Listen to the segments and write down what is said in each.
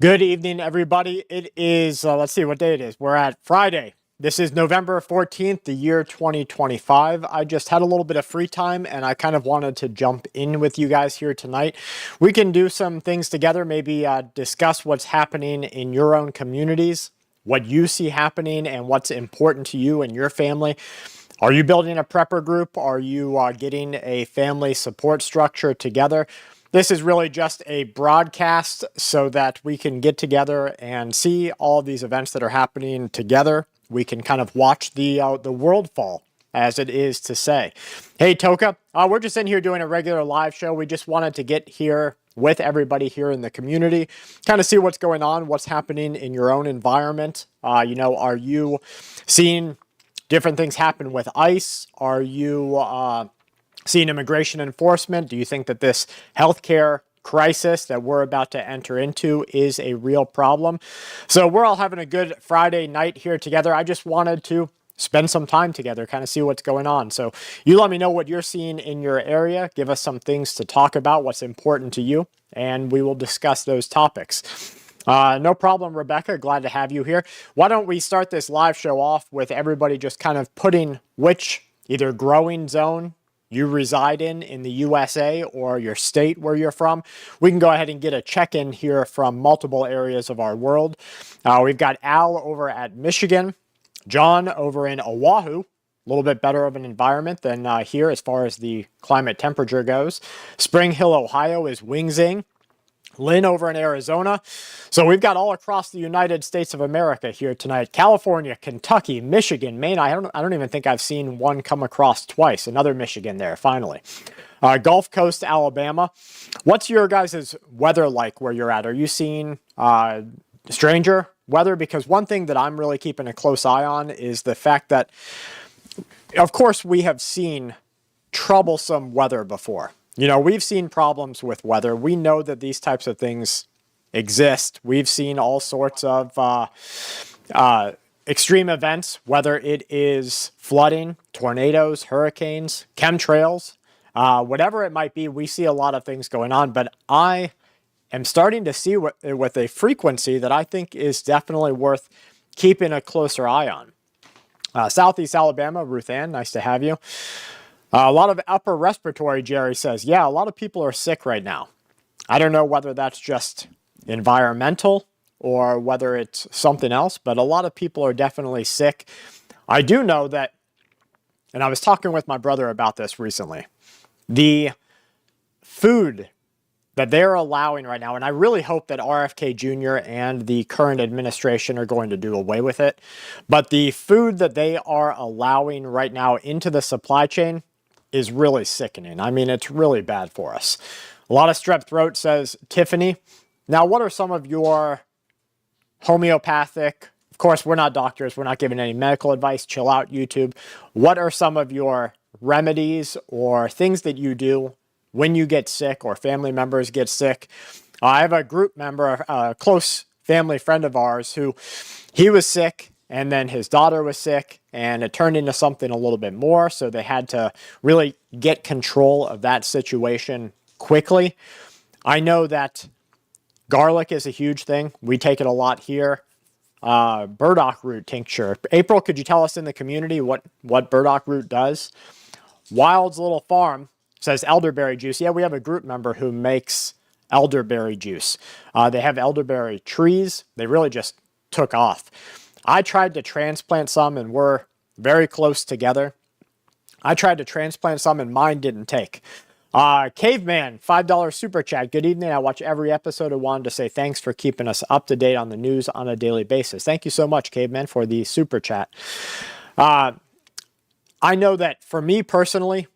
Good evening, everybody. It is, let's see what day it is. We're at Friday. This is November 14th, the year 2025. I just had a little bit of free time and I kind of wanted to jump in with you guys here tonight. We can do some things together, maybe discuss what's happening in your own communities, what you see happening, and what's important to you and your family. Are you building a prepper group? Are you getting a family support structure together? This is really just a broadcast so that we can get together and see all of these events that are happening together. We can kind of watch the world fall, as it is to say. Hey, Toka, we're just in here doing a regular live show. We just wanted to get here with everybody here in the community, kind of see what's going on, what's happening in your own environment. Are you seeing different things happen with ICE? Are you seeing immigration enforcement? Do you think that this healthcare crisis that we're about to enter into is a real problem? So we're all having a good Friday night here together. I just wanted to spend some time together, kind of see what's going on. So you let me know what you're seeing in your area. Give us some things to talk about, what's important to you, and we will discuss those topics. No problem, Rebecca. Glad to have you here. Why don't we start this live show off with everybody just kind of putting which either growing zone you reside in the USA or your state where you're from. We can go ahead and get a check-in here from multiple areas of our world. We've got Al over at Michigan, John over in Oahu, a little bit better of an environment than here as far as the climate temperature goes. Spring Hill, Ohio is Wing Zing. Lynn over in Arizona. So we've got all across the United States of America here tonight. California, Kentucky, Michigan, Maine. I don't even think I've seen one come across twice. Another Michigan there, finally. Gulf Coast, Alabama. What's your guys' weather like where you're at? Are you seeing stranger weather? Because one thing that I'm really keeping a close eye on is the fact that, of course, we have seen troublesome weather before. You know, we've seen problems with weather. We know that these types of things exist. We've seen all sorts of extreme events, whether it is flooding, tornadoes, hurricanes, chemtrails, whatever it might be. We see a lot of things going on, but I am starting to see with a frequency that I think is definitely worth keeping a closer eye on. Southeast Alabama, Ruth Ann, nice to have you. A lot of upper respiratory, Jerry says. Yeah, a lot of people are sick right now. I don't know whether that's just environmental or whether it's something else, but a lot of people are definitely sick. I do know that, and I was talking with my brother about this recently, the food that they're allowing right now, and I really hope that RFK Jr. and the current administration are going to do away with it, but the food that they are allowing right now into the supply chain is really sickening. I mean, it's really bad for us. A lot of strep throat, says Tiffany. Now, what are some of your homeopathic, of course, we're not doctors, we're not giving any medical advice, chill out, YouTube. What are some of your remedies or things that you do when you get sick or family members get sick? I have a group member, a close family friend of ours, who he was sick and then his daughter was sick and it turned into something a little bit more. So they had to really get control of that situation quickly. I know that garlic is a huge thing. We take it a lot here. Burdock root tincture. April, could you tell us in the community what burdock root does? Wild's Little Farm says elderberry juice. Yeah, we have a group member who makes elderberry juice. They have elderberry trees. They really just took off. I tried to transplant some and we're very close together. I tried to transplant some and mine didn't take. Caveman, $5 super chat. Good evening. I watch every episode. I wanted to say thanks for keeping us up to date on the news on a daily basis. Thank you so much, Caveman, for the super chat. I know that for me personally,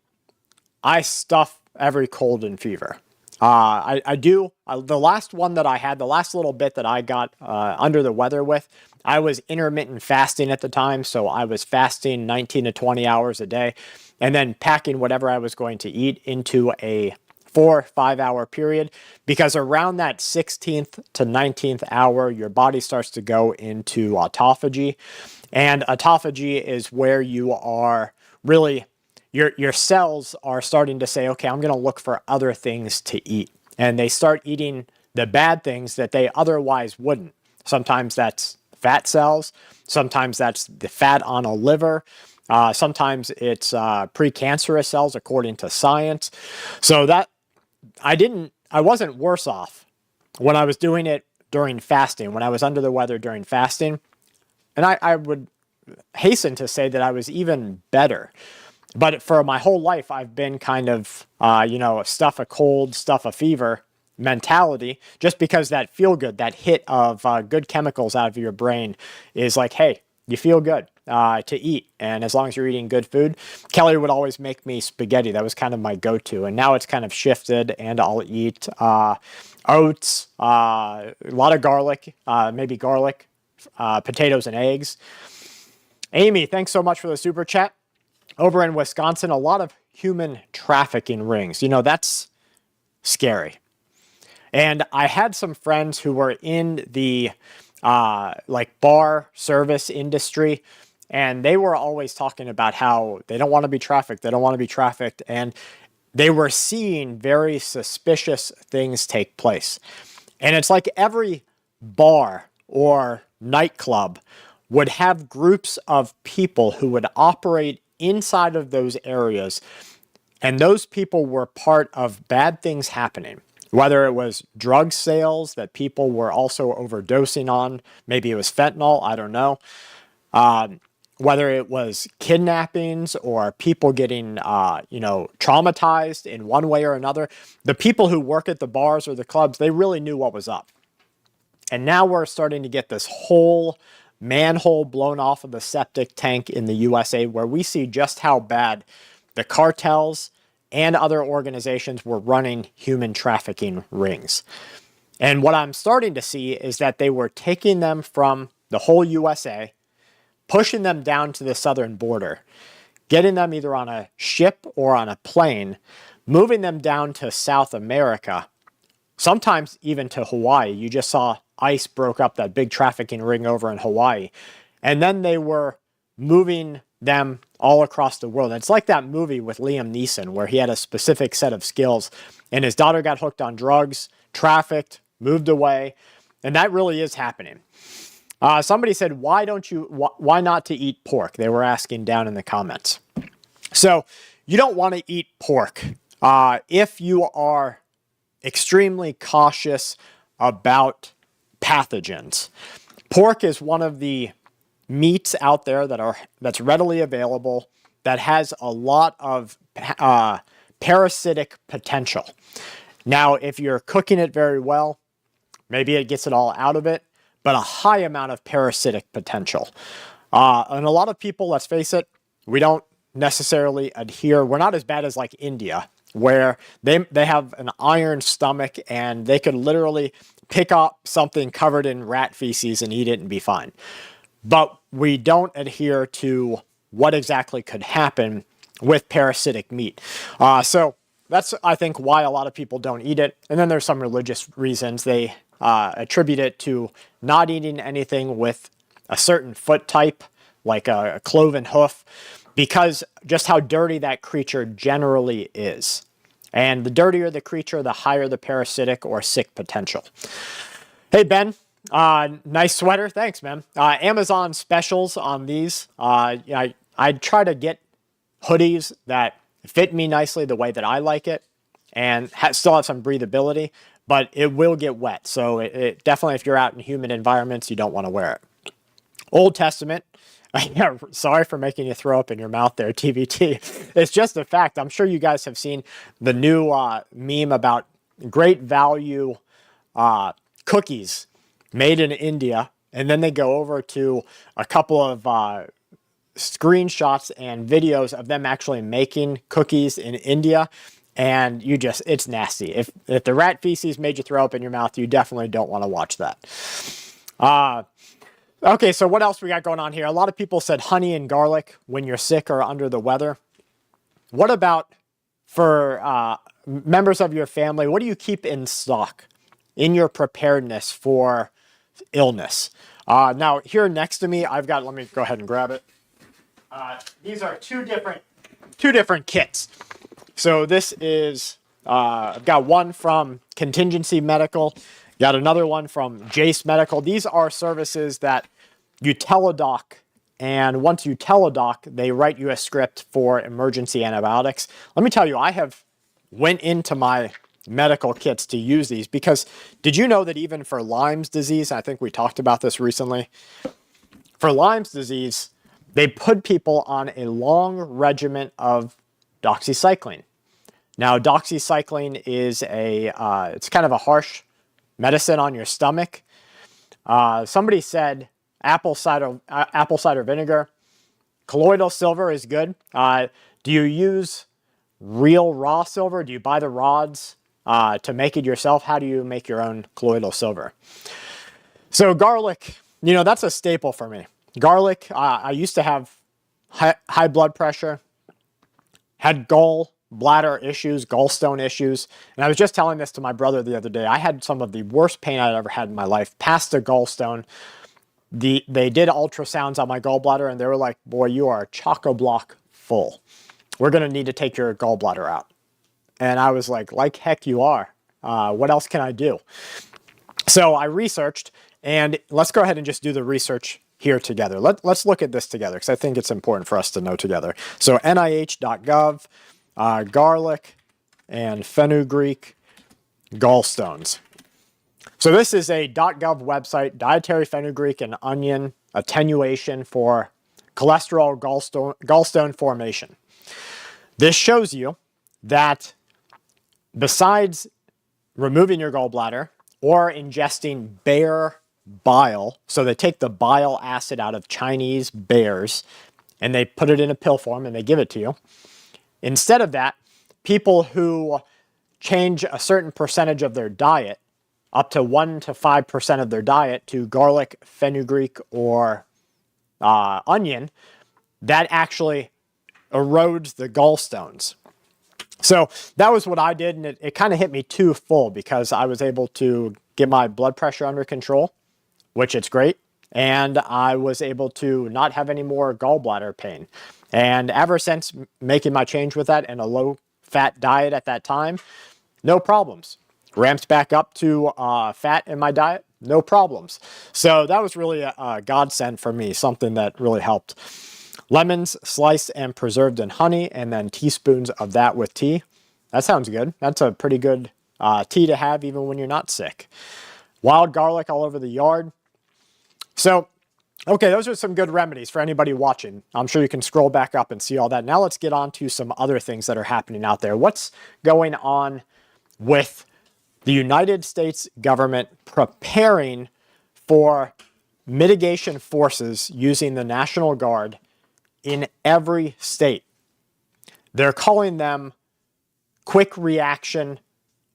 I stuff every cold and fever. I do. The last one that I had, the last little bit that I got under the weather with, I was intermittent fasting at the time. So I was fasting 19 to 20 hours a day and then packing whatever I was going to eat into a 4-5 hour period, because around that 16th to 19th hour, your body starts to go into autophagy. And autophagy is where you are really, your cells are starting to say, okay, I'm going to look for other things to eat. And they start eating the bad things that they otherwise wouldn't. Sometimes that's fat cells. Sometimes that's the fat on a liver. Sometimes it's precancerous cells, according to science. So that I wasn't worse off when I was doing it during fasting, when I was under the weather during fasting. And I would hasten to say that I was even better. But for my whole life, I've been kind of, stuff a cold, stuff a fever mentality, just because that feel good, that hit of good chemicals out of your brain is like, hey, you feel good to eat. And as long as you're eating good food, Kelly would always make me spaghetti. That was kind of my go-to. And now it's kind of shifted, and I'll eat oats, a lot of garlic, maybe garlic, potatoes and eggs. Amy, thanks so much for the super chat. Over in Wisconsin, a lot of human trafficking rings. That's scary. And I had some friends who were in the bar service industry, and they were always talking about how they don't want to be trafficked. They don't want to be trafficked. And they were seeing very suspicious things take place. And it's like every bar or nightclub would have groups of people who would operate inside of those areas. And those people were part of bad things happening. Whether it was drug sales that people were also overdosing on, maybe it was fentanyl, I don't know. Whether it was kidnappings or people getting, traumatized in one way or another, the people who work at the bars or the clubs, they really knew what was up. And now we're starting to get this whole manhole blown off of the septic tank in the USA, where we see just how bad the cartels and other organizations were running human trafficking rings. And what I'm starting to see is that they were taking them from the whole USA, pushing them down to the southern border, getting them either on a ship or on a plane, moving them down to South America, sometimes even to Hawaii. You just saw ICE broke up that big trafficking ring over in Hawaii. And then they were moving them all across the world. It's like that movie with Liam Neeson where he had a specific set of skills and his daughter got hooked on drugs, trafficked, moved away. And that really is happening. Somebody said, why not to eat pork? They were asking down in the comments. So you don't want to eat pork if you are extremely cautious about pathogens. Pork is one of the meats out there that's readily available that has a lot of parasitic potential. Now, if you're cooking it very well, maybe it gets it all out of it, but a high amount of parasitic potential. And a lot of people, let's face it, we don't necessarily adhere. We're not as bad as like India, where they have an iron stomach and they could literally pick up something covered in rat feces and eat it and be fine. But we don't adhere to what exactly could happen with parasitic meat. So that's, I think, why a lot of people don't eat it. And then there's some religious reasons. They attribute it to not eating anything with a certain foot type, like a cloven hoof, because just how dirty that creature generally is. And the dirtier the creature, the higher the parasitic or sick potential. Hey, Ben. Nice sweater. Thanks, man. Amazon specials on these. I try to get hoodies that fit me nicely the way that I like it and still have some breathability, but it will get wet. So it definitely, if you're out in humid environments, you don't want to wear it. Old Testament. Yeah, sorry for making you throw up in your mouth there, TBT. It's just a fact. I'm sure you guys have seen the new meme about great value cookies made in India, and then they go over to a couple of screenshots and videos of them actually making cookies in India, and it's nasty. If the rat feces made you throw up in your mouth, you definitely don't want to watch that. Okay, so what else we got going on here? A lot of people said honey and garlic when you're sick or under the weather. What about for members of your family? What do you keep in stock in your preparedness for illness? Now, here next to me, let me go ahead and grab it. These are two different kits. So this is I've got one from Contingency Medical, got another one from Jace Medical. These are services that you teledoc, and once you teledoc, they write you a script for emergency antibiotics. Let me tell you, I have went into my medical kits to use these because did you know that even for Lyme's disease, I think we talked about this recently, for Lyme's disease, they put people on a long regimen of doxycycline. Now, doxycycline is it's kind of a harsh medicine on your stomach. Somebody said apple cider vinegar. Colloidal silver is good. Do you use real raw silver? Do you buy the rods to make it yourself? How do you make your own colloidal silver? So garlic, that's a staple for me. Garlic, I used to have high blood pressure, had gallbladder issues, gallstone issues. And I was just telling this to my brother the other day. I had some of the worst pain I'd ever had in my life, past a gallstone. They did ultrasounds on my gallbladder and they were like, boy, you are chock-a-block full. We're going to need to take your gallbladder out. And I was like heck you are. What else can I do? So I researched, and let's go ahead and just do the research here together. Let's look at this together because I think it's important for us to know together. So NIH.gov, garlic and fenugreek gallstones. So this is a .gov website, dietary fenugreek and onion attenuation for cholesterol gallstone formation. This shows you that besides removing your gallbladder or ingesting bear bile, so they take the bile acid out of Chinese bears and they put it in a pill form and they give it to you. Instead of that, people who change a certain percentage of their diet, up to 1 to 5% of their diet, to garlic, fenugreek, or onion, that actually erodes the gallstones. So that was what I did, and it kind of hit me too full because I was able to get my blood pressure under control, which it's great, and I was able to not have any more gallbladder pain. And ever since making my change with that and a low-fat diet at that time, no problems. Ramped back up to fat in my diet, no problems. So that was really a godsend for me, something that really helped. Lemons sliced and preserved in honey, and then teaspoons of that with tea. That sounds good. That's a pretty good tea to have even when you're not sick. Wild garlic all over the yard. So, okay, those are some good remedies for anybody watching. I'm sure you can scroll back up and see all that. Now let's get on to some other things that are happening out there. What's going on with the United States government preparing for mitigation forces using the National Guard in every state? They're calling them quick reaction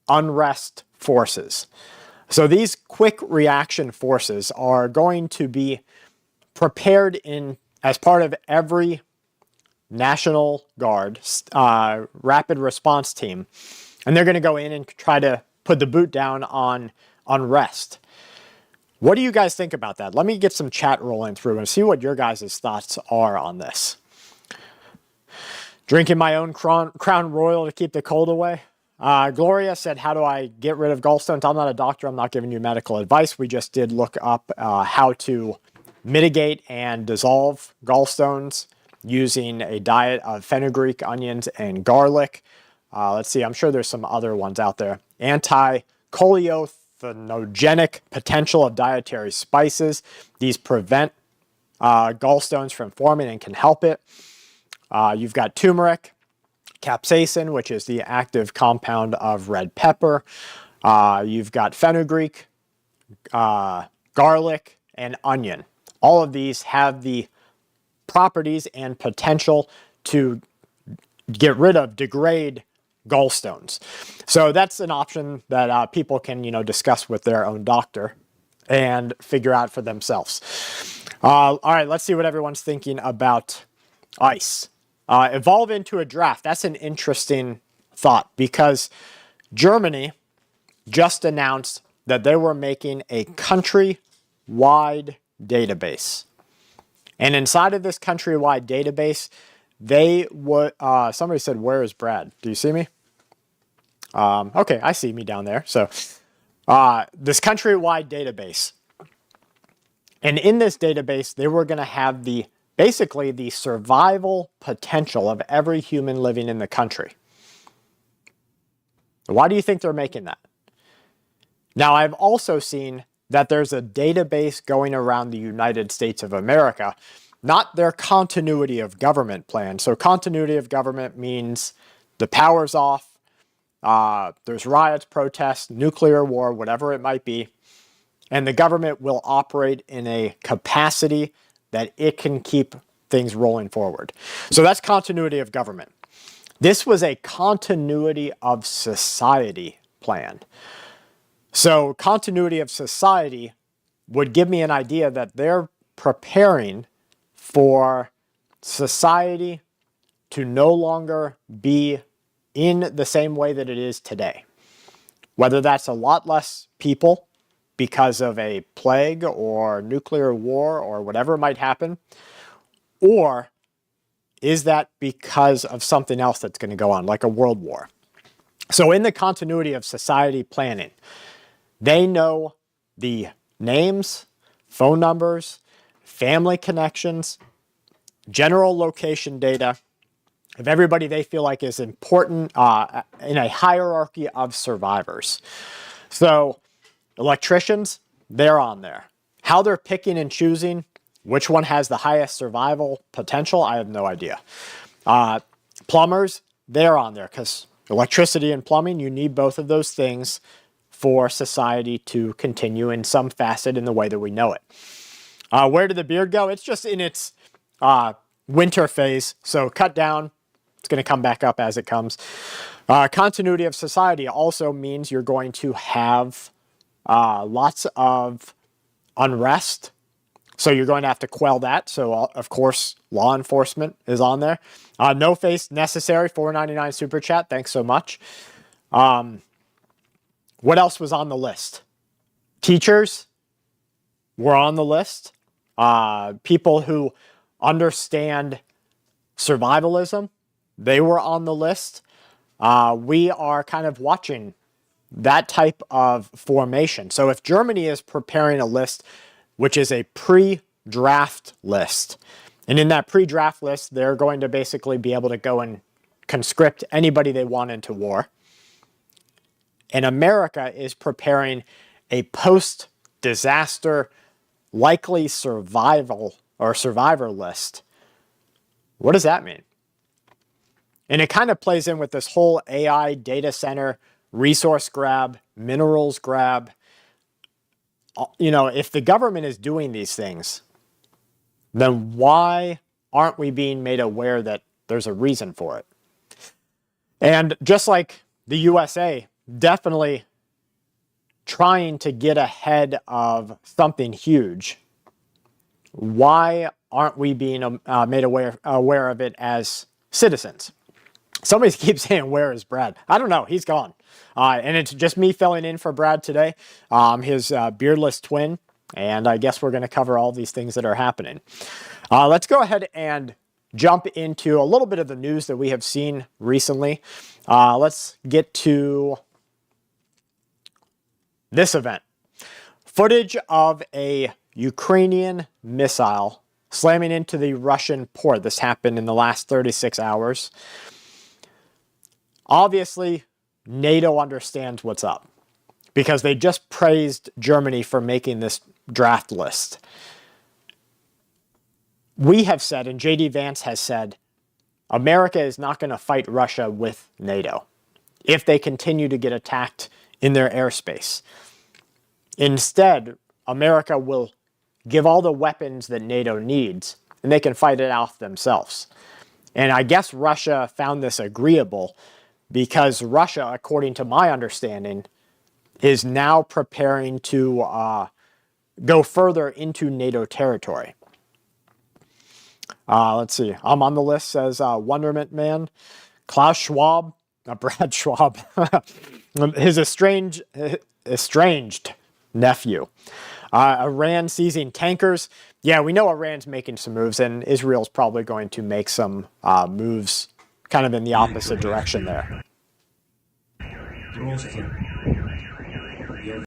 unrest forces. So these quick reaction forces are going to be prepared as part of every National Guard rapid response team. And they're going to go in and try to put the boot down on unrest. What do you guys think about that? Let me get some chat rolling through and see what your guys' thoughts are on this. Drinking my own Crown Royal to keep the cold away. Gloria said, how do I get rid of gallstones? I'm not a doctor. I'm not giving you medical advice. We just did look up how to mitigate and dissolve gallstones using a diet of fenugreek, onions, and garlic. Let's see. I'm sure there's some other ones out there. Anti-choliothenogenic potential of dietary spices. These prevent gallstones from forming and can help it. You've got turmeric, capsaicin, which is the active compound of red pepper. You've got fenugreek, garlic, and onion. All of these have the properties and potential to degrade gallstones. So that's an option that people can, discuss with their own doctor and figure out for themselves. All right, let's see what everyone's thinking about ice. Evolve into a draft. That's an interesting thought because Germany just announced that they were making a country-wide database. And inside of this country-wide database, they would, somebody said, where is Brad? Do you see me? Okay, I see me down there. So this countrywide database. And in this database, they were going to have basically the survival potential of every human living in the country. Why do you think they're making that? Now, I've also seen that there's a database going around the United States of America, not their continuity of government plan. So continuity of government means the power's off, there's riots, protests, nuclear war, whatever it might be, and the government will operate in a capacity that it can keep things rolling forward. So that's continuity of government. This was a continuity of society plan. So continuity of society would give me an idea that they're preparing for society to no longer be in the same way that it is today. Whether that's a lot less people because of a plague or nuclear war or whatever might happen, or is that because of something else that's going to go on, like a world war? So in the continuity of society planning, they know the names, phone numbers, family connections, general location data of everybody they feel like is important in a hierarchy of survivors. So electricians, they're on there. How they're picking and choosing which one has the highest survival potential, I have no idea. Plumbers, they're on there because electricity and plumbing, you need both of those things for society to continue in some facet in the way that we know it. Where did the beard go? It's just in its winter phase, so cut down. It's going to come back up as it comes. Continuity of society also means you're going to have lots of unrest. So you're going to have to quell that. So, of course, law enforcement is on there. No face necessary, $4.99 super chat. Thanks so much. What else was on the list? Teachers were on the list. People who understand survivalism, they were on the list. We are kind of watching that type of formation. So if Germany is preparing a list, which is a pre-draft list, and in that pre-draft list, they're going to basically be able to go and conscript anybody they want into war. And America is preparing a post-disaster likely survival or survivor list. What does that mean? And it kind of plays in with this whole AI data center, resource grab, minerals grab. You know, if the government is doing these things, then why aren't we being made aware that there's a reason for it? And just like the USA, definitely trying to get ahead of something huge, why aren't we being made aware of it as citizens? Somebody keeps saying, where is Brad? I don't know. He's gone. And it's just me filling in for Brad today, his beardless twin. And I guess we're going to cover all these things that are happening. Let's go ahead and jump into a little bit of the news that we have seen recently. Let's get to this event. Footage of a Ukrainian missile slamming into the Russian port. This happened in the last 36 hours. Obviously, NATO understands what's up because they just praised Germany for making this draft list. We have said, and J.D. Vance has said, America is not going to fight Russia with NATO if they continue to get attacked in their airspace. Instead, America will give all the weapons that NATO needs, and they can fight it out themselves. And I guess Russia found this agreeable because Russia, according to my understanding, is now preparing to go further into NATO territory. Let's see. I'm on the list, says Wonderment Man. Klaus Schwab, Brad Schwab, his estranged nephew. Iran seizing tankers. Yeah, we know Iran's making some moves, and Israel's probably going to make some moves kind of in the opposite direction there. terus tuh dia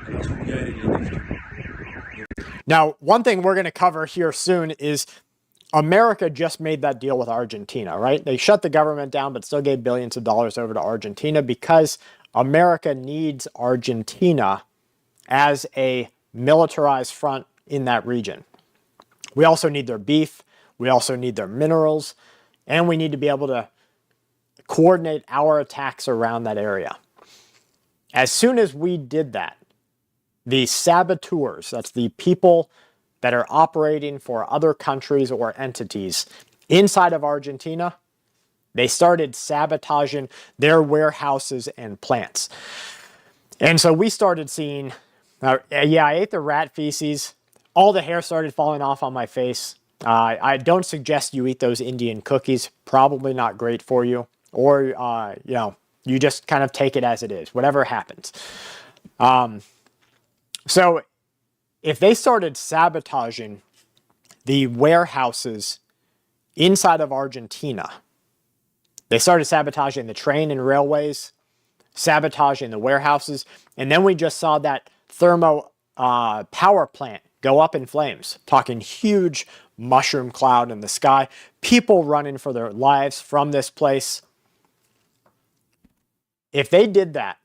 langsung dia gitu. Now, one thing we're going to cover here soon is America just made that deal with Argentina, right? They shut the government down, but still gave billions of dollars over to Argentina because America needs Argentina as a militarized front in that region. We also need their beef. We also need their minerals. And we need to be able to coordinate our attacks around that area. As soon as we did that, the saboteurs, that's the people that are operating for other countries or entities inside of Argentina, they started sabotaging their warehouses and plants. And so we started seeing, I ate the rat feces. All the hair started falling off on my face. I don't suggest you eat those Indian cookies. Probably not great for you. Or, you just kind of take it as it is, whatever happens. So if they started sabotaging the warehouses inside of Argentina, they started sabotaging the train and railways, sabotaging the warehouses, and then we just saw that thermo power plant go up in flames, talking huge mushroom cloud in the sky, people running for their lives from this place. If they did that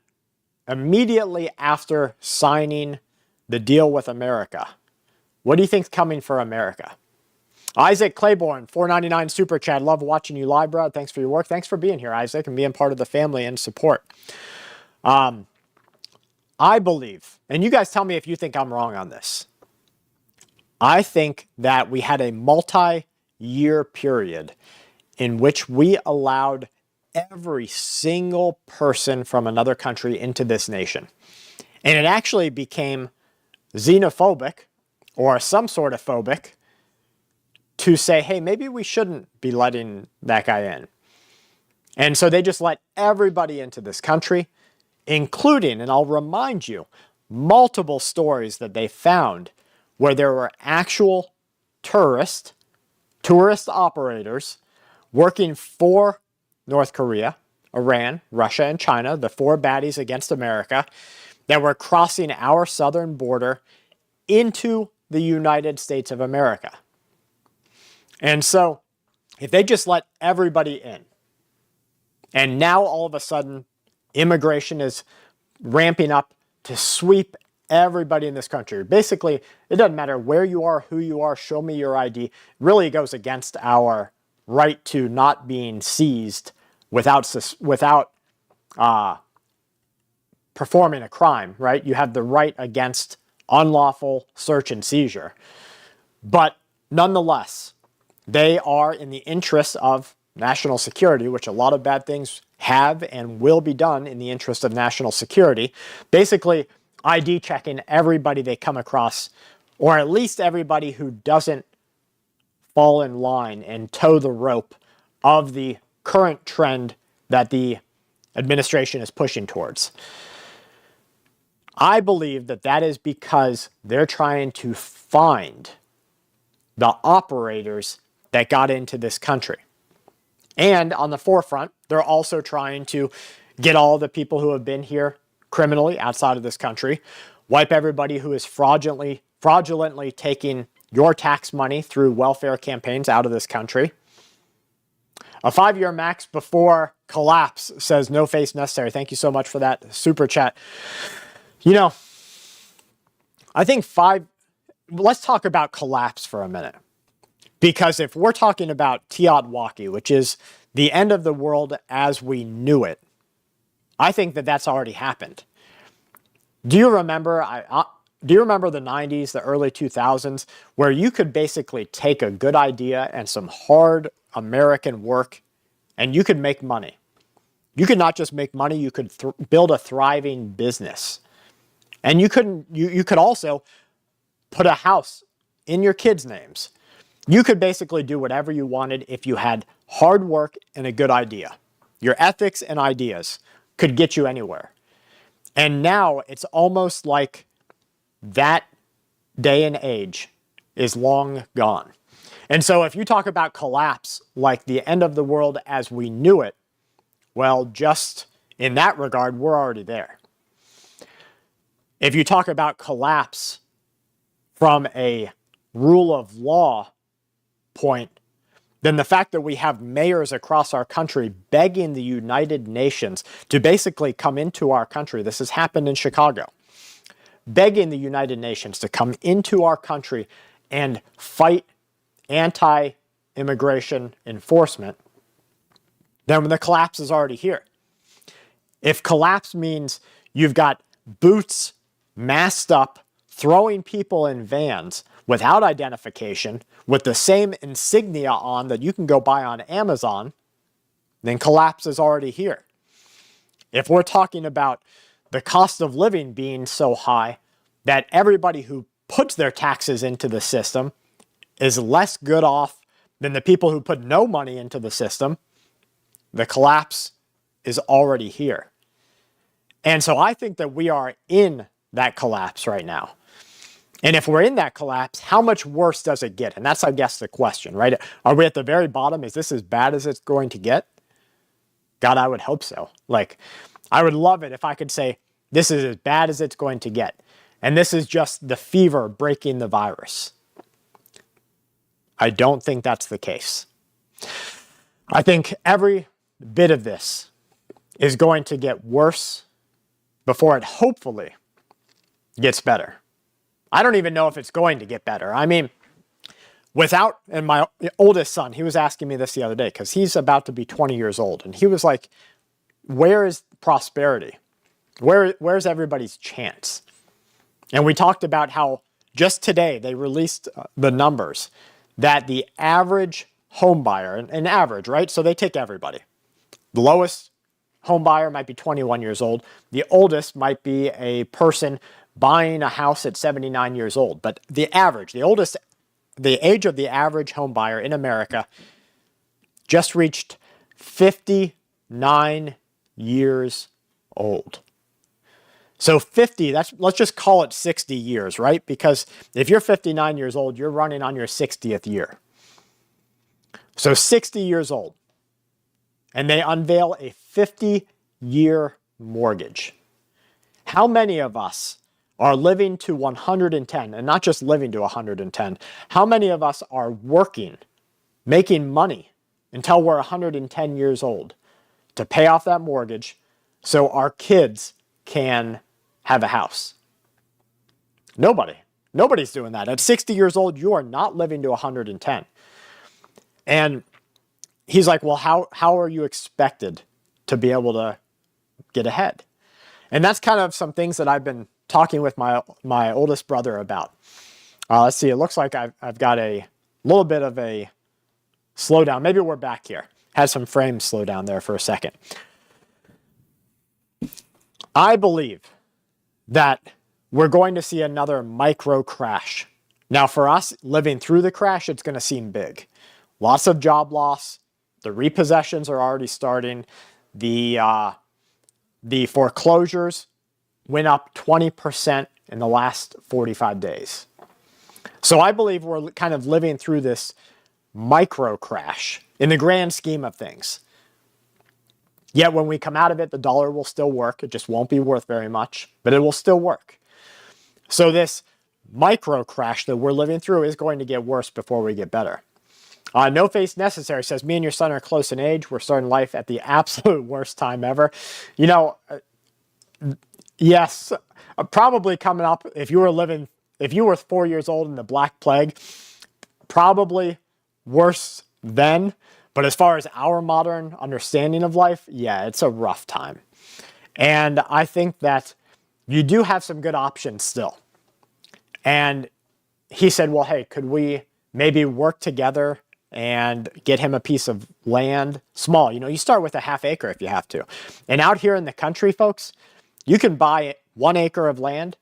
immediately after signing the deal with America, what do you think's coming for America? Isaac Claiborne, $4.99 super chat. Love watching you live, bro. Thanks for your work. Thanks for being here, Isaac, and being part of the family and support. I believe, and you guys tell me if you think I'm wrong on this, I think that we had a multi-year period in which we allowed every single person from another country into this nation. And it actually became xenophobic or some sort of phobic to say, hey, maybe we shouldn't be letting that guy in. And so they just let everybody into this country, including, and I'll remind you, multiple stories that they found where there were actual tourist operators working for North Korea, Iran, Russia, and China, the four baddies against America, that were crossing our southern border into the United States of America. And so, if they just let everybody in, and now all of a sudden, immigration is ramping up to sweep everybody in this country. Basically, it doesn't matter where you are, who you are, show me your ID. It really goes against our right to not being seized without performing a crime, right? You have the right against unlawful search and seizure. But nonetheless, they are in the interest of national security, which a lot of bad things have and will be done in the interest of national security. Basically, ID checking everybody they come across, or at least everybody who doesn't fall in line and toe the rope of the current trend that the administration is pushing towards. I believe that that is because they're trying to find the operators that got into this country. And on the forefront, they're also trying to get all the people who have been here criminally outside of this country, wipe everybody who is fraudulently taking your tax money through welfare campaigns out of this country. A 5-year max before collapse says no face necessary. Thank you so much for that super chat. You know, I think let's talk about collapse for a minute. Because if we're talking about Tiatwaki, which is the end of the world as we knew it, I think that that's already happened. Do you remember the 90s, the early 2000s, where you could basically take a good idea and some hard American work and you could make money? You could not just make money, you could build a thriving business. And you could also put a house in your kids' names. You could basically do whatever you wanted if you had hard work and a good idea. Your ethics and ideas could get you anywhere. And now it's almost like that day and age is long gone. And so if you talk about collapse like the end of the world as we knew it, well, just in that regard, we're already there. If you talk about collapse from a rule of law point, then the fact that we have mayors across our country begging the United Nations to basically come into our country, this has happened in Chicago, begging the United Nations to come into our country and fight anti-immigration enforcement, then the collapse is already here. If collapse means you've got boots masked up, throwing people in vans without identification, with the same insignia on that you can go buy on Amazon, then collapse is already here. If we're talking about the cost of living being so high that everybody who puts their taxes into the system is less good off than the people who put no money into the system, the collapse is already here. And so I think that we are in that collapse right now. And if we're in that collapse, how much worse does it get? And that's, I guess, the question, right? Are we at the very bottom? Is this as bad as it's going to get? God, I would hope so. Like, I would love it if I could say, this is as bad as it's going to get. And this is just the fever breaking the virus. I don't think that's the case. I think every bit of this is going to get worse before it hopefully gets better. I don't even know if it's going to get better. I mean, and my oldest son, he was asking me this the other day because he's about to be 20 years old. And he was like, where is prosperity? Where's everybody's chance? And we talked about how just today they released the numbers that the average home buyer, an average, right? So they take everybody. The lowest home buyer might be 21 years old. The oldest might be a person buying a house at 79 years old. But the average, the age of the average home buyer in America just reached 59 years old. So 50, let's just call it 60 years, right? Because if you're 59 years old, you're running on your 60th year. So 60 years old. And they unveil a 50-year mortgage. How many of us are living to 110, and not just living to 110, how many of us are working, making money until we're 110 years old to pay off that mortgage so our kids can have a house? Nobody. Nobody's doing that. At 60 years old, you are not living to 110. And he's like, well, how are you expected to be able to get ahead? And that's kind of some things that I've been talking with my oldest brother about. Let's see, it looks like I've got a little bit of a slowdown. Maybe we're back here. Had some frames slow down there for a second. I believe that we're going to see another micro crash. Now, for us living through the crash, it's going to seem big. Lots of job loss. The repossessions are already starting. The foreclosures went up 20% in the last 45 days. So I believe we're kind of living through this micro crash in the grand scheme of things. Yet when we come out of it, the dollar will still work. It just won't be worth very much, but it will still work. So this micro crash that we're living through is going to get worse before we get better. No Face Necessary says, me and your son are close in age. We're starting life at the absolute worst time ever. You know, yes, probably coming up, if you were 4 years old in the Black Plague, probably worse then. But as far as our modern understanding of life, yeah, it's a rough time. And I think that you do have some good options still. And he said, well, hey, could we maybe work together and get him a piece of land, small? You know, you start with a half acre if you have to. And out here in the country, folks, you can buy 1 acre of land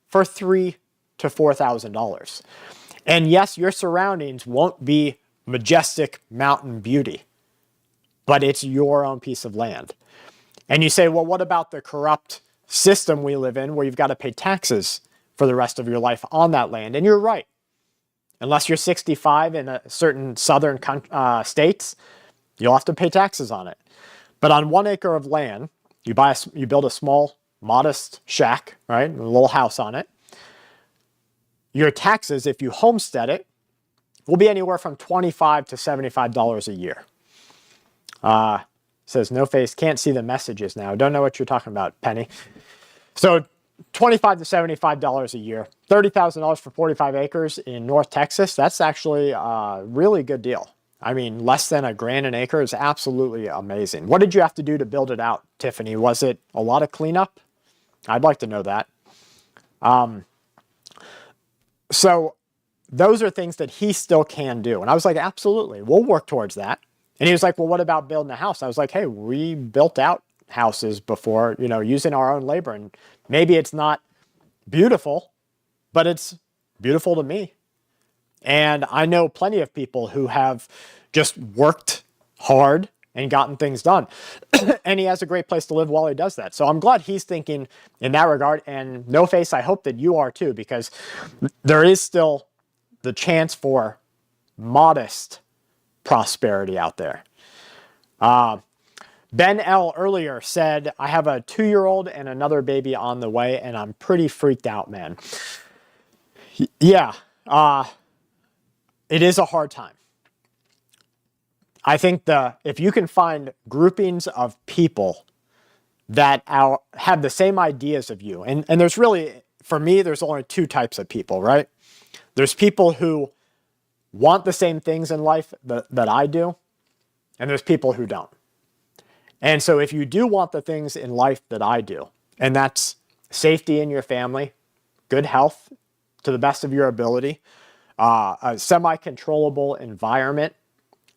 for $3,000 to $4,000. And yes, your surroundings won't be majestic mountain beauty, but it's your own piece of land. And you say, well, what about the corrupt system we live in where you've got to pay taxes for the rest of your life on that land? And you're right. Unless you're 65 in a certain southern states, you'll have to pay taxes on it. But on 1 acre of land, You build a small, modest shack, right? A little house on it. Your taxes, if you homestead it, will be anywhere from $25 to $75 a year. Says no face, can't see the messages now. Don't know what you're talking about, Penny. So $25 to $75 a year, $30,000 for 45 acres in North Texas. That's actually a really good deal. I mean, less than $1,000 an acre is absolutely amazing. What did you have to do to build it out, Tiffany? Was it a lot of cleanup? I'd like to know that. So those are things that he still can do. And I was like, absolutely, we'll work towards that. And he was like, well, what about building a house? I was like, hey, we built out houses before, using our own labor. And maybe it's not beautiful, but it's beautiful to me. And I know plenty of people who have just worked hard and gotten things done. And he has a great place to live while he does that. So I'm glad he's thinking in that regard. And no face, I hope that you are too, because there is still the chance for modest prosperity out there. Ben L. earlier said, I have a 2-year-old and another baby on the way, and I'm pretty freaked out, man. Yeah, it is a hard time. I think if you can find groupings of people that have the same ideas of you, and there's really, for me, there's only 2 types of people, right? There's people who want the same things in life that I do, and there's people who don't. And so if you do want the things in life that I do, and that's safety in your family, good health to the best of your ability, a semi-controllable environment,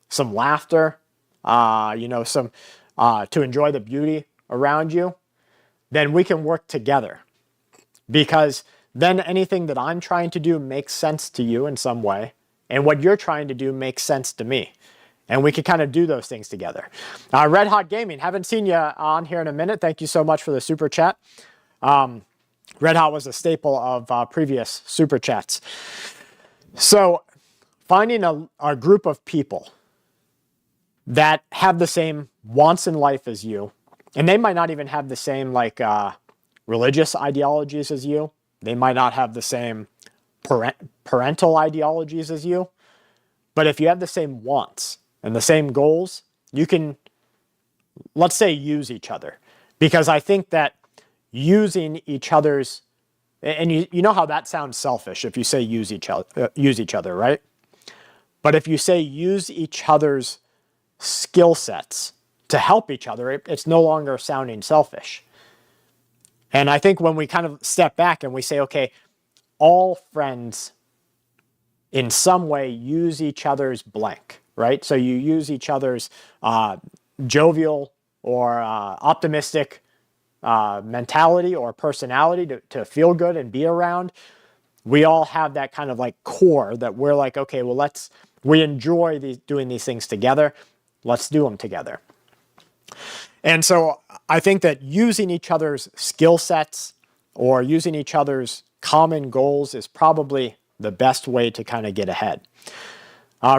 some laughter, some to enjoy the beauty around you, then we can work together. Because then anything that I'm trying to do makes sense to you in some way, and what you're trying to do makes sense to me. And we can kind of do those things together. Red Hot Gaming, haven't seen you on here in a minute. Thank you so much for the super chat. Red Hot was a staple of previous super chats. So finding a group of people that have the same wants in life as you, and they might not even have the same religious ideologies as you. They might not have the same parental ideologies as you. But if you have the same wants and the same goals, you can, let's say, use each other. Because I think that using each other's, and you know how that sounds selfish if you say use each other, right? But if you say use each other's skill sets to help each other, it's no longer sounding selfish. And I think when we kind of step back and we say, okay, all friends in some way use each other's blank, right? So you use each other's jovial or optimistic mentality or personality to feel good and be around. We all have that kind of core that we're like, okay, well, we enjoy doing these things together. Let's do them together. And so I think that using each other's skill sets or using each other's common goals is probably the best way to kind of get ahead.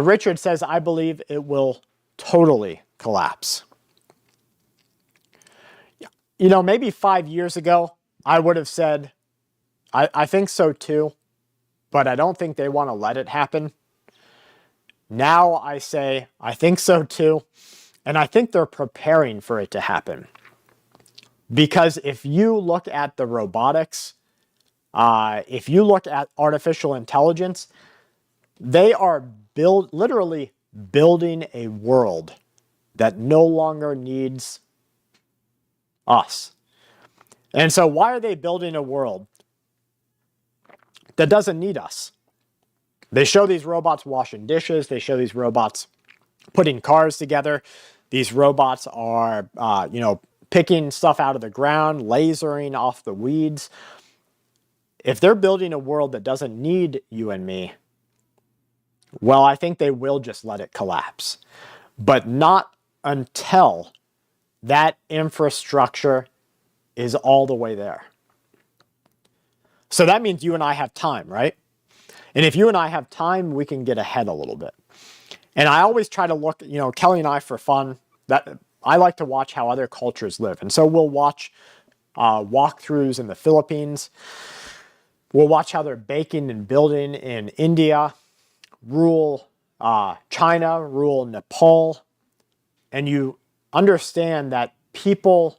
Richard says, I believe it will totally collapse. Maybe 5 years ago, I would have said, I think so too, but I don't think they want to let it happen. Now I say, I think so too, and I think they're preparing for it to happen. Because if you look at the robotics, if you look at artificial intelligence, they are literally building a world that no longer needs us. And so why are they building a world that doesn't need us? They show these robots washing dishes. They show these robots putting cars together. These robots are, picking stuff out of the ground, lasering off the weeds. If they're building a world that doesn't need you and me, well, I think they will just let it collapse. But not until that infrastructure is all the way there. So that means you and I have time, right? And if you and I have time, we can get ahead a little bit. And I always try to look, Kelly and I, for fun, that I like to watch how other cultures live. And so we'll watch walkthroughs in the Philippines. We'll watch how they're baking and building in India, rural China, rural Nepal. And you understand that people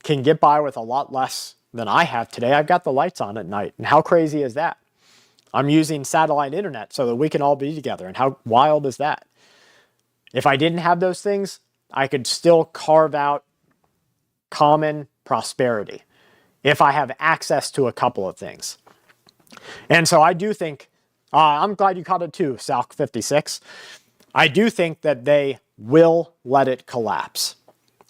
can get by with a lot less than I have today. I've got the lights on at night. And how crazy is that? I'm using satellite internet so that we can all be together. And how wild is that? If I didn't have those things, I could still carve out common prosperity if I have access to a couple of things. And so I do think, I'm glad you caught it too, Salk 56. I do think that they will let it collapse,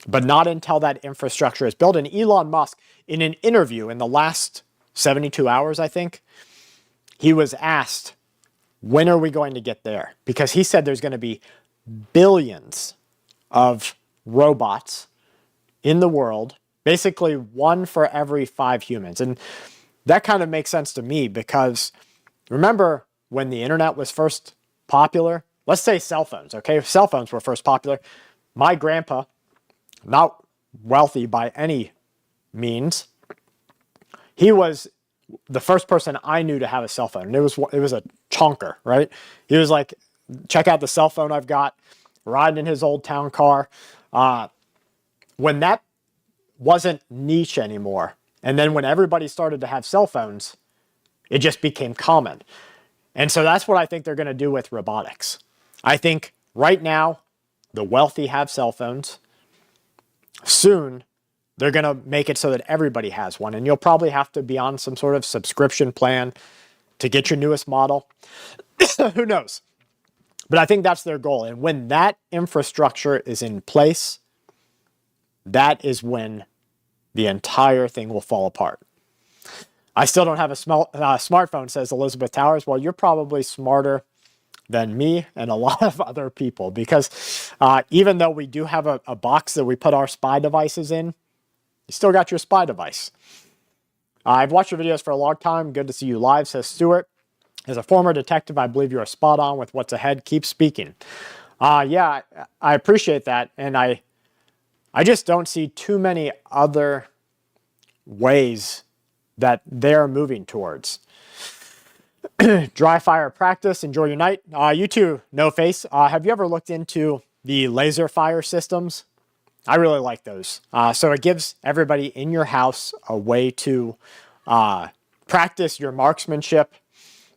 but not until that infrastructure is built. And Elon Musk, in an interview in the last 72 hours, I think, he was asked, when are we going to get there? Because he said there's going to be billions of robots in the world, basically one for every 5 humans. And that kind of makes sense to me because remember when the internet was first popular? Let's say cell phones, okay? If cell phones were first popular, my grandpa, not wealthy by any means, he was the first person I knew to have a cell phone. And it was a chonker, right? He was like, check out the cell phone I've got, riding in his old town car. When that wasn't niche anymore, and then when everybody started to have cell phones, it just became common. And so that's what I think they're going to do with robotics. I think right now, the wealthy have cell phones. Soon, they're going to make it so that everybody has one. And you'll probably have to be on some sort of subscription plan to get your newest model. Who knows? But I think that's their goal. And when that infrastructure is in place, that is when the entire thing will fall apart. I still don't have a smartphone, says Elizabeth Towers. Well, you're probably smarter than me and a lot of other people because even though we do have a box that we put our spy devices in, you still got your spy device. I've watched your videos for a long time. Good to see you live, says Stuart. As a former detective, I believe you are spot on with what's ahead. Keep speaking. Yeah, I appreciate that. And I just don't see too many other ways that they're moving towards. Dry fire practice. Enjoy your night. You too, No Face. Have you ever looked into the laser fire systems? I really like those. So it gives everybody in your house a way to practice your marksmanship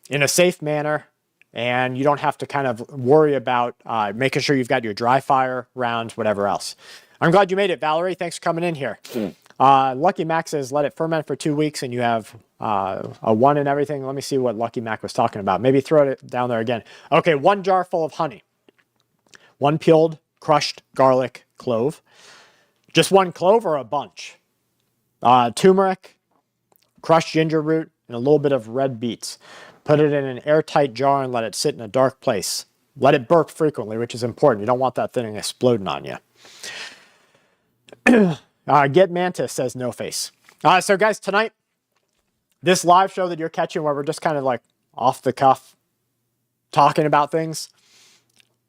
in a safe manner, and you don't have to kind of worry about making sure you've got your dry fire rounds, whatever else. I'm glad you made it, Valerie. Thanks for coming in here. Lucky Mac says, let it ferment for 2 weeks, and you have a 1 and everything. Let me see what Lucky Mac was talking about. Maybe throw it down there again. Okay, 1 jar full of honey. 1 peeled, crushed garlic clove. Just 1 clove or a bunch? Turmeric, crushed ginger root, and a little bit of red beets. Put it in an airtight jar and let it sit in a dark place. Let it burp frequently, which is important. You don't want that thing exploding on you. Get Mantis, says No Face. So guys, tonight, this live show that you're catching where we're just kind of like off the cuff talking about things,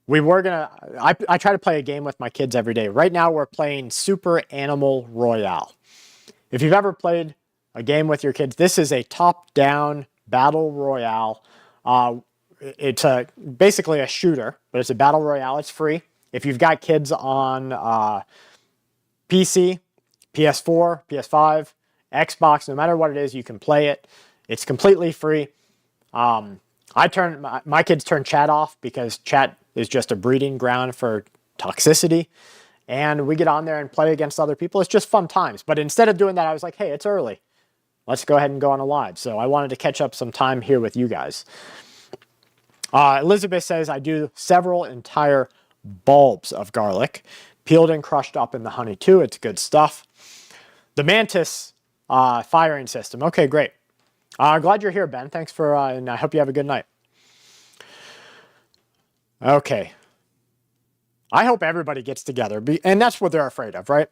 I try to play a game with my kids every day. Right now we're playing Super Animal Royale. If you've ever played a game with your kids, this is a top-down battle royale. It's basically a shooter, but it's a battle royale. It's free. If you've got kids on PC, PS4, PS5, Xbox, no matter what it is, you can play it. It's completely free. My kids turn chat off because chat is just a breeding ground for toxicity. And we get on there and play against other people. It's just fun times. But instead of doing that, I was like, hey, it's early. Let's go ahead and go on a live. So I wanted to catch up some time here with you guys. Elizabeth says, I do several entire bulbs of garlic, peeled and crushed up in the honey too. It's good stuff. The Mantis firing system. Okay, great. Glad you're here, Ben. Thanks for, and I hope you have a good night. Okay. I hope everybody gets together, and that's what they're afraid of, right?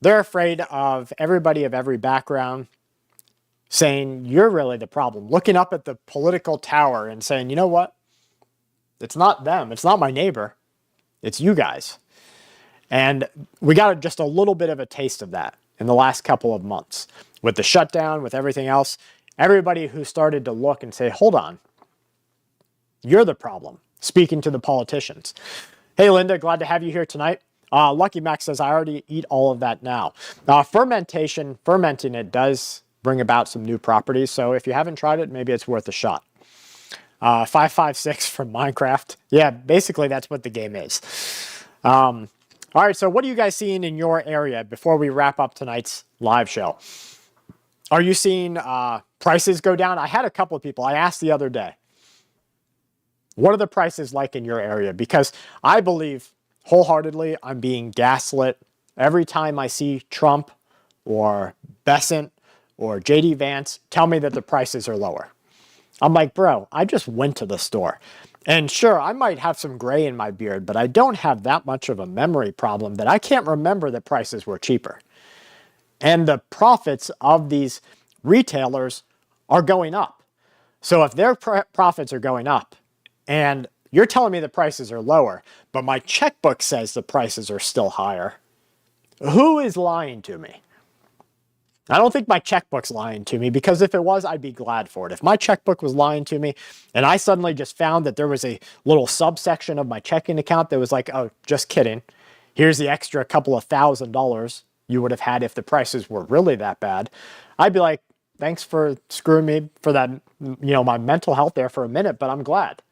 They're afraid of everybody of every background saying, you're really the problem. Looking up at the political tower and saying, you know what? It's not them. It's not my neighbor. It's you guys. And we got just a little bit of a taste of that in the last couple of months. With the shutdown, with everything else, everybody who started to look and say, hold on, you're the problem, speaking to the politicians. Hey, Linda, glad to have you here tonight. Lucky Max says, I already eat all of that now. Fermenting it does bring about some new properties. So if you haven't tried it, maybe it's worth a shot. 556 from Minecraft. Yeah, basically that's what the game is. All right, so what are you guys seeing in your area before we wrap up tonight's live show? Are you seeing prices go down? I had a couple of people. I asked the other day, what are the prices like in your area? Because I believe wholeheartedly I'm being gaslit every time I see Trump or Besant or JD Vance tell me that the prices are lower. I'm like, bro, I just went to the store. And sure, I might have some gray in my beard, but I don't have that much of a memory problem that I can't remember that prices were cheaper. And the profits of these retailers are going up. So if their profits are going up and you're telling me the prices are lower, but my checkbook says the prices are still higher, who is lying to me? I don't think my checkbook's lying to me, because if it was, I'd be glad for it. If my checkbook was lying to me and I suddenly just found that there was a little subsection of my checking account that was like, oh, just kidding, here's the extra couple of $1,000 you would have had if the prices were really that bad, I'd be like, thanks for screwing me for that, my mental health there for a minute, but I'm glad.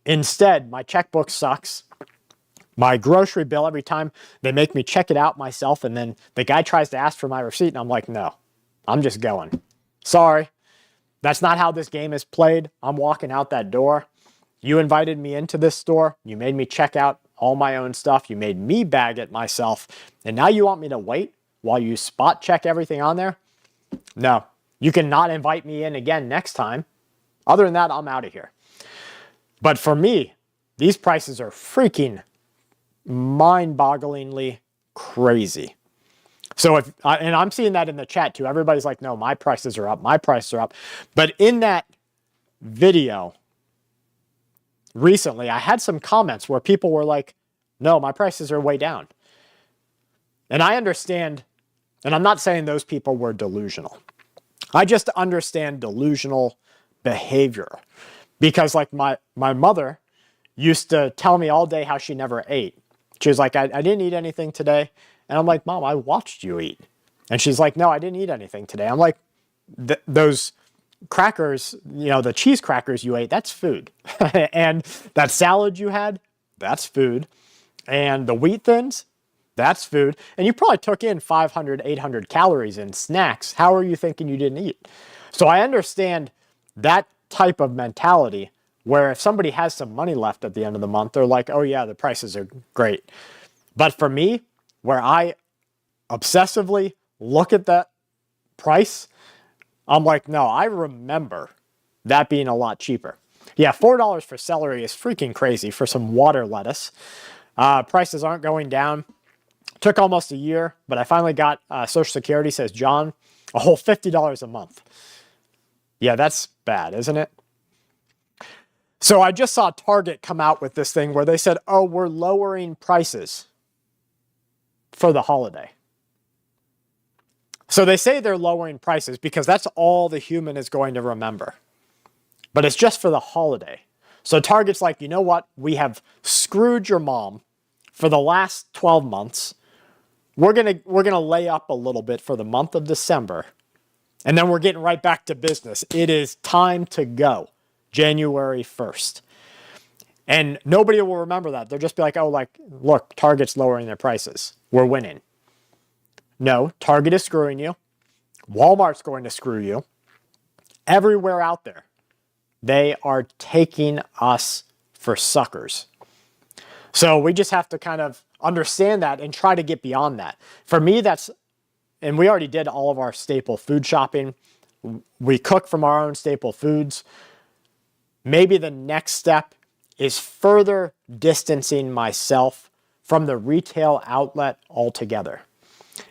Instead, my checkbook sucks. My grocery bill, every time they make me check it out myself, and then the guy tries to ask for my receipt, and I'm like, no, I'm just going. Sorry, that's not how this game is played. I'm walking out that door. You invited me into this store. You made me check out all my own stuff. You made me bag it myself. And now you want me to wait while you spot check everything on there? No, you cannot invite me in again next time. Other than that, I'm out of here. But for me, these prices are freaking mind-bogglingly crazy. So and I'm seeing that in the chat too. Everybody's like, no, my prices are up. My prices are up. But in that video recently, I had some comments where people were like, no, my prices are way down. And I understand, and I'm not saying those people were delusional. I just understand delusional behavior. Because like my mother used to tell me all day how she never ate. She was like, I didn't eat anything today. And I'm like, Mom, I watched you eat. And she's like, no, I didn't eat anything today. I'm like, those crackers, the cheese crackers you ate, that's food. And that salad you had, that's food. And the wheat thins, that's food. And you probably took in 500, 800 calories in snacks. How are you thinking you didn't eat? So I understand that type of mentality, where if somebody has some money left at the end of the month, they're like, oh yeah, the prices are great. But for me, where I obsessively look at that price, I'm like, no, I remember that being a lot cheaper. Yeah, $4 for celery is freaking crazy for some water lettuce. Prices aren't going down. Took almost a year, but I finally got Social Security, says John, a whole $50 a month. Yeah, that's bad, isn't it? So I just saw Target come out with this thing where they said, oh, we're lowering prices for the holiday. So they say they're lowering prices because that's all the human is going to remember. But it's just for the holiday. So Target's like, you know what? We have screwed your mom for the last 12 months. We're gonna lay up a little bit for the month of December. And then we're getting right back to business. It is time to go. January 1st. And nobody will remember that. They'll just be like, oh, look, Target's lowering their prices. We're winning. No, Target is screwing you. Walmart's going to screw you. Everywhere out there, they are taking us for suckers. So we just have to kind of understand that and try to get beyond that. For me, and we already did all of our staple food shopping. We cook from our own staple foods. Maybe the next step is further distancing myself from the retail outlet altogether.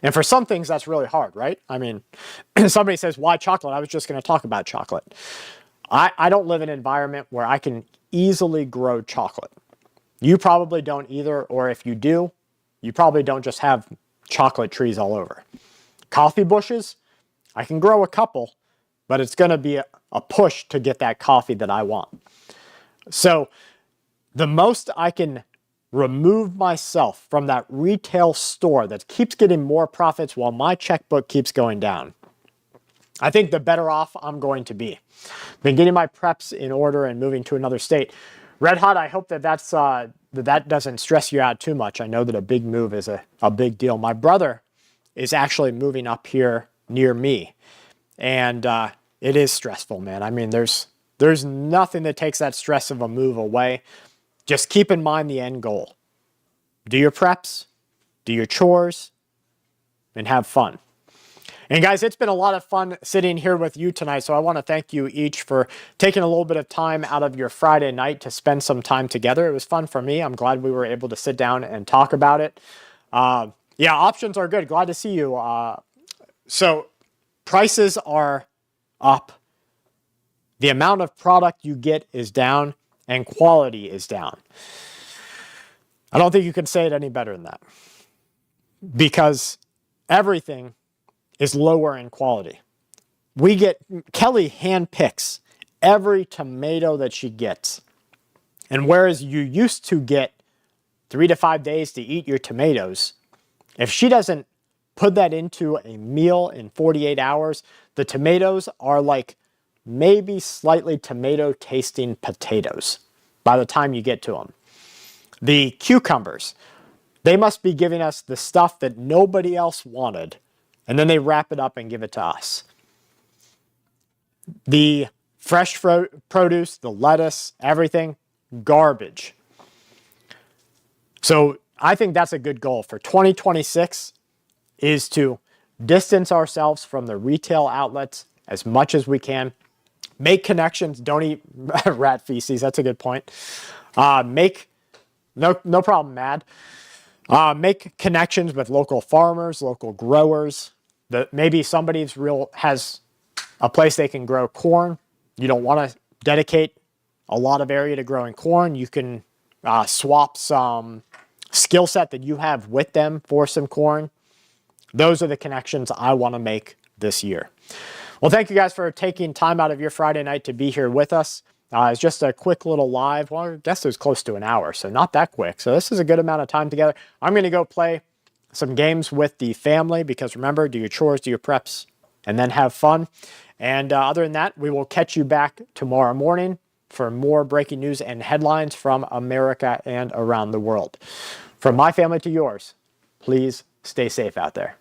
And for some things, that's really hard, right? I mean, somebody says, why chocolate? I was just going to talk about chocolate. I don't live in an environment where I can easily grow chocolate. You probably don't either, or if you do, you probably don't just have chocolate trees all over. Coffee bushes, I can grow a couple, but it's going to be a push to get that coffee that I want. So the most I can remove myself from that retail store that keeps getting more profits while my checkbook keeps going down, I think the better off I'm going to be. Been getting my preps in order and moving to another state. Red Hot, I hope that that doesn't stress you out too much. I know that a big move is a big deal. My brother is actually moving up here near me, and it is stressful, man. I mean, there's nothing that takes that stress of a move away. Just keep in mind the end goal. Do your preps, do your chores, and have fun. And guys, it's been a lot of fun sitting here with you tonight, so I want to thank you each for taking a little bit of time out of your Friday night to spend some time together. It was fun for me. I'm glad we were able to sit down and talk about it. Yeah, options are good. Glad to see you. So prices are up. The amount of product you get is down, and quality is down. I don't think you can say it any better than that, because everything is lower in quality. Kelly handpicks every tomato that she gets. And whereas you used to get 3 to 5 days to eat your tomatoes, if she doesn't put that into a meal in 48 hours, the tomatoes are like maybe slightly tomato tasting potatoes by the time you get to them. The cucumbers, they must be giving us the stuff that nobody else wanted, and then they wrap it up and give it to us. The fresh produce, the lettuce, everything, garbage. So I think that's a good goal for 2026, is to distance ourselves from the retail outlets as much as we can. Make connections. Don't eat rat feces. That's a good point. No problem, Mad. Make connections with local farmers, local growers. Maybe somebody's has a place they can grow corn. You don't want to dedicate a lot of area to growing corn. You can swap some skill set that you have with them for some corn. Those are the connections I want to make this year. Well, thank you guys for taking time out of your Friday night to be here with us. It's just a quick little live. Well, I guess it was close to an hour, so not that quick. So this is a good amount of time together. I'm going to go play some games with the family, because remember, do your chores, do your preps, and then have fun. And other than that, we will catch you back tomorrow morning for more breaking news and headlines from America and around the world. From my family to yours, please stay safe out there.